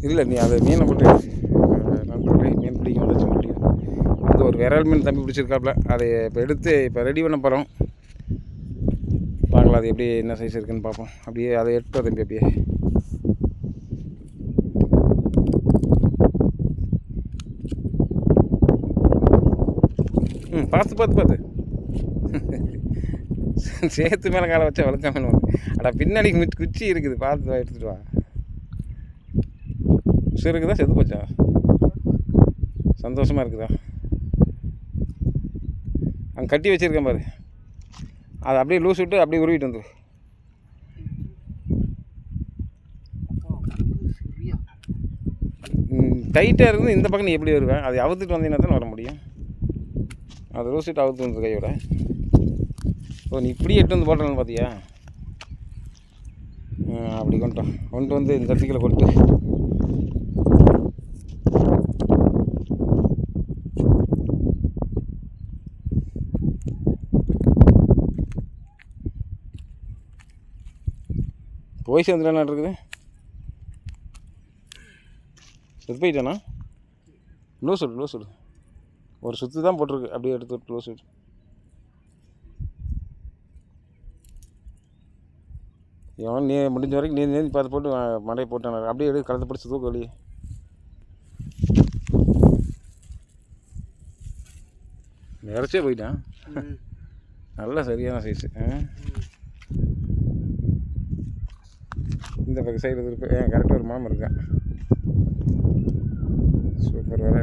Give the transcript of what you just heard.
இல்லை நீ அதை மீனை போட்டு நண்பர்களே மீன் பிடிக்கும் வளர்ச்சி முடியும். அது ஒரு விரல் மீன் தம்பி பிடிச்சிருக்காப்புல. அதை இப்போ எடுத்து இப்போ ரெடி பண்ண போகிறோம். பார்க்கலாம் அது எப்படி என்ன சைஸ் இருக்குதுன்னு பார்ப்போம். அப்படியே அதை எடுத்து தம்பி அப்படியே பார்த்து சேத்து மேலே காலை வச்சா வழுக்க மீன். அடா பின்னாடி குச்சி இருக்குது, பார்த்து எடுத்துகிட்டு வா. உசு இருக்குதா செத்து போச்சா? சந்தோஷமாக இருக்குதா? அங்கே கட்டி வச்சுருக்கேன் பாரு, அதை அப்படியே லூஸ் விட்டு அப்படியே உருவிட்டு வந்துரு. டைட்டாக இருக்குது. இந்த பக்கம் நீ எப்படி வருவேன்? அதை அவுத்துட்டு வந்தீங்கன்னா தானே வர முடியும். அதை லூஸ் விட்டு அவுத்து வந்து கையோட. ஓ நீ இப்படி எட்டு வந்து போட்டலன்னு பார்த்தியா? அப்படி கொண்டு வந்து இந்த தட்டிக்கில் கொட்டு. போய் சேர்ந்துடா இருக்குது. செத்து போயிட்டானா? லூஸ் விடு. ஒரு சுற்று தான் போட்டிருக்கு, அப்படியே எடுத்து லூஸ் விடு. இவன் நீ முடிஞ்ச வரைக்கும் நீந்தி பார்த்து போட்டு மடையை போட்டான. அப்படியே எடுத்து கலந்து பிடிச்சி தூக்க வெளியே. இறச்சே போயிட்டான். நல்லா சரியான சைஸு. இந்த பக்கம் சைடு இருக்கு. கரெக்டாக ஒரு மாமன் இருக்கான். சூப்பர் வேலை.